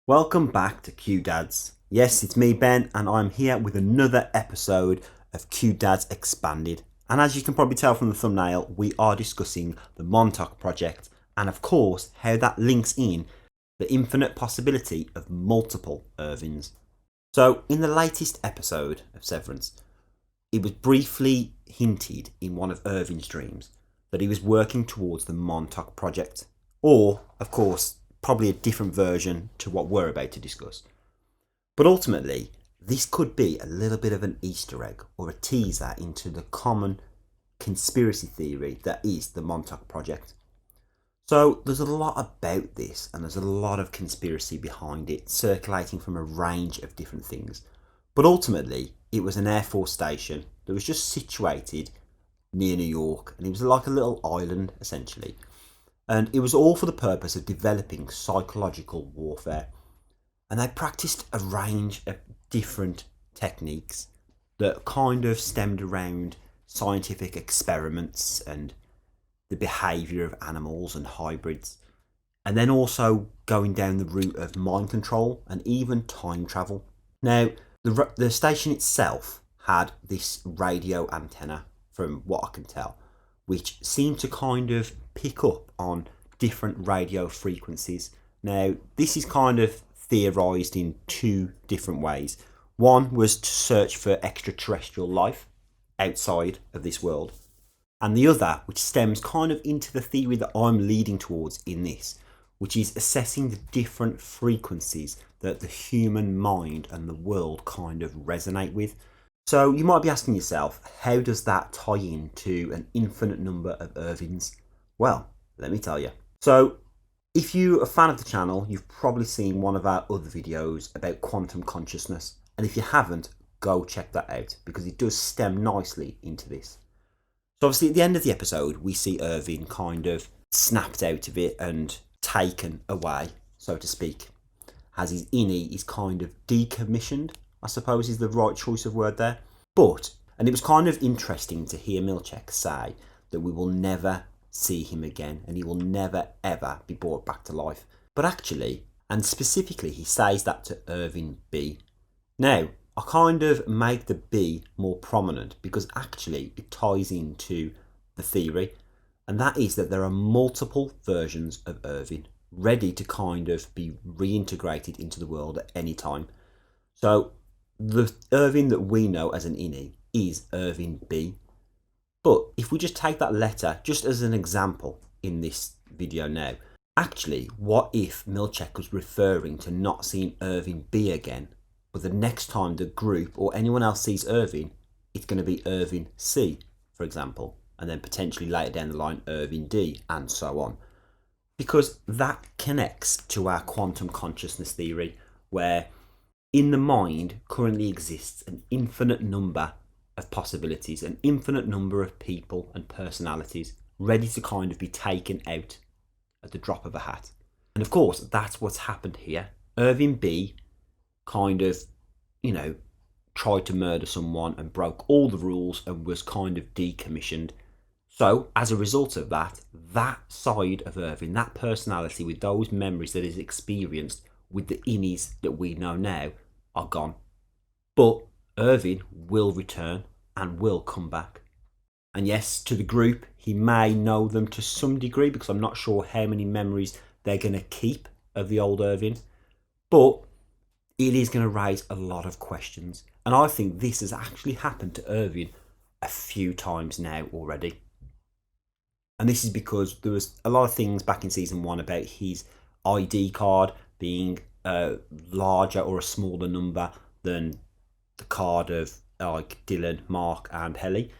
Welcome back to Q Dads. Yes, it's me, Ben, and I'm here with another episode of Q Dads Expanded. And as you can probably tell from the thumbnail, we are discussing the Montauk Project and, of course, how that links in the infinite possibility of multiple Irvings. So, in the latest episode of Severance, it was briefly hinted in one of Irving's dreams that he was working towards the Montauk Project, or, of course, probably a different version to what we're about to discuss. But ultimately, this could be a little bit of an Easter egg or a teaser into the common conspiracy theory that is the Montauk Project. So there's a lot about this, and there's a lot of conspiracy behind it, circulating from a range of different things. But ultimately, it was an Air Force station that was just situated near New York, and it was like a little island, essentially. And it was all for the purpose of developing psychological warfare. And they practiced a range of different techniques that kind of stemmed around scientific experiments and the behaviour of animals and hybrids. And then also going down the route of mind control and even time travel. Now, the station itself had this radio antenna, from what I can tell, which seemed to kind of pick up on different radio frequencies. Now, this is kind of theorised in two different ways. One was to search for extraterrestrial life outside of this world, and the other, which stems kind of into the theory that I'm leading towards in this, which is assessing the different frequencies that the human mind and the world kind of resonate with. So you might be asking yourself, how does that tie in to an infinite number of Irvings? Well, let me tell you. So if you're a fan of the channel, you've probably seen one of our other videos about quantum consciousness. And if you haven't, go check that out, because it does stem nicely into this. So obviously at the end of the episode, we see Irving kind of snapped out of it and taken away, so to speak, as his innie is kind of decommissioned, I suppose is the right choice of word there. And it was kind of interesting to hear Milchek say that we will never see him again and he will never ever be brought back to life. But actually, and specifically, he says that to Irving B. Now, I kind of make the B more prominent because actually it ties into the theory, and that is that there are multiple versions of Irving ready to kind of be reintegrated into the world at any time. So the Irving that we know as an innie is Irving B. But if we just take that letter just as an example in this video now, actually, what if Milchek was referring to not seeing Irving B again, but the next time the group or anyone else sees Irving, it's going to be Irving C, for example, and then potentially later down the line Irving D, and so on. Because that connects to our quantum consciousness theory, where in the mind currently exists an infinite number of possibilities, an infinite number of people and personalities ready to kind of be taken out at the drop of a hat. And of course, that's what's happened here. Irving B kind of, tried to murder someone and broke all the rules and was kind of decommissioned. So as a result of that, that side of Irving, that personality with those memories that is experienced with the innies that we know now, are gone. But Irving will return and will come back. And yes, to the group, he may know them to some degree, because I'm not sure how many memories they're going to keep of the old Irving. But it is going to raise a lot of questions. And I think this has actually happened to Irving a few times now already. And this is because there was a lot of things back in season 1 about his ID card being a larger or a smaller number than the card of like Dylan, Mark and Helly,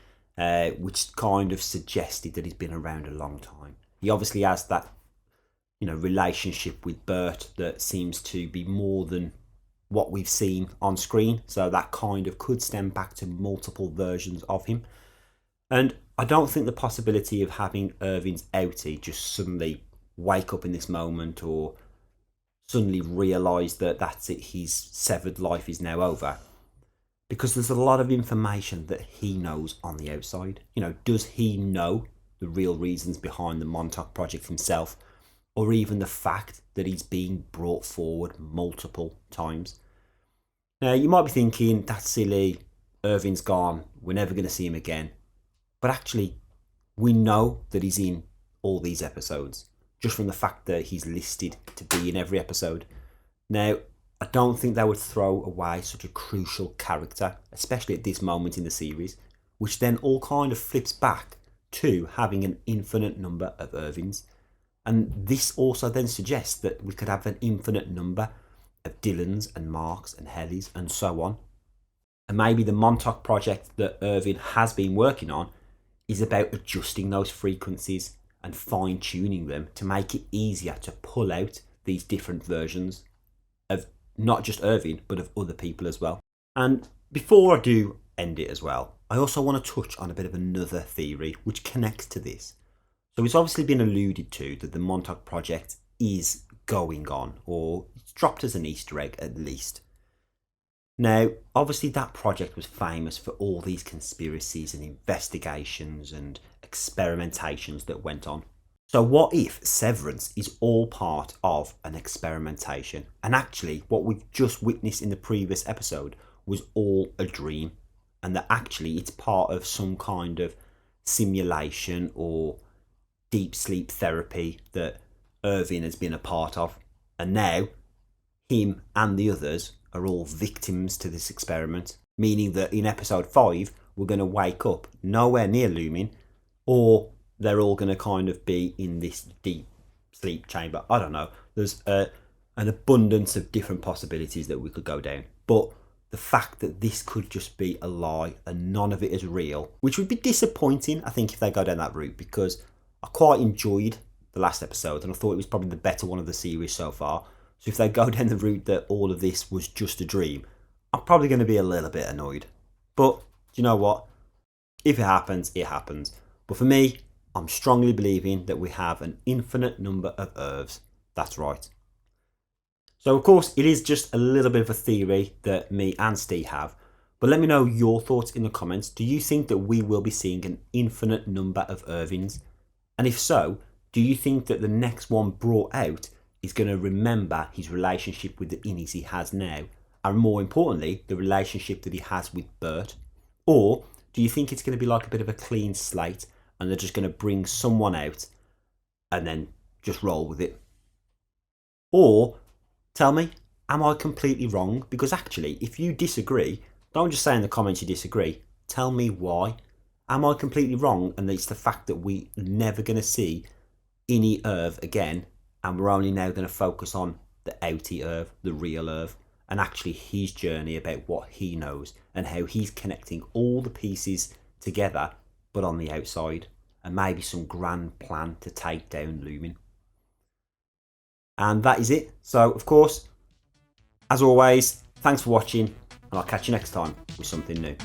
which kind of suggested that he's been around a long time. He obviously has that, relationship with Bert that seems to be more than what we've seen on screen. So that kind of could stem back to multiple versions of him. And I don't think the possibility of having Irving's outie just suddenly wake up in this moment or suddenly realise that that's it, his severed life is now over. Because there's a lot of information that he knows on the outside. Does he know the real reasons behind the Montauk Project himself? or even the fact that he's being brought forward multiple times. Now, you might be thinking, that's silly, Irving's gone, we're never going to see him again. But actually, we know that he's in all these episodes, just from the fact that he's listed to be in every episode. Now, I don't think they would throw away such a crucial character, especially at this moment in the series, which then all kind of flips back to having an infinite number of Irvings. And this also then suggests that we could have an infinite number of Dylans and Marks and Hellys and so on. And maybe the Montauk Project that Irving has been working on is about adjusting those frequencies and fine-tuning them to make it easier to pull out these different versions of not just Irving, but of other people as well. And before I do end it as well, I also want to touch on a bit of another theory which connects to this. So it's obviously been alluded to that the Montauk Project is going on, or it's dropped as an Easter egg at least. Now, obviously that project was famous for all these conspiracies and investigations and experimentations that went on. So what if Severance is all part of an experimentation, and actually what we've just witnessed in the previous episode was all a dream, and that actually it's part of some kind of simulation or deep sleep therapy that Irving has been a part of, and now him and the others are all victims to this experiment, meaning that in episode 5 we're going to wake up nowhere near Lumin, or they're all going to kind of be in this deep sleep chamber. I don't know. There's an abundance of different possibilities that we could go down. But the fact that this could just be a lie and none of it is real, which would be disappointing, I think, if they go down that route, because I quite enjoyed the last episode and I thought it was probably the better one of the series so far. So if they go down the route that all of this was just a dream, I'm probably going to be a little bit annoyed. But do you know what? If it happens, it happens. But for me, I'm strongly believing that we have an infinite number of Irvs. That's right. So of course, it is just a little bit of a theory that me and Steve have. But let me know your thoughts in the comments. Do you think that we will be seeing an infinite number of Irvings? And if so, do you think that the next one brought out is going to remember his relationship with the innies he has now, and more importantly, the relationship that he has with Bert? Or do you think it's going to be like a bit of a clean slate and they're just going to bring someone out and then just roll with it? Or tell me, am I completely wrong? Because actually, if you disagree, don't just say in the comments you disagree, tell me why. Am I completely wrong and it's the fact that we're never going to see Innie Irv again, and we're only now going to focus on the outie Irv, the real Irv, and actually his journey about what he knows and how he's connecting all the pieces together, but on the outside, and maybe some grand plan to take down Lumin. And that is it. So, of course, as always, thanks for watching, and I'll catch you next time with something new.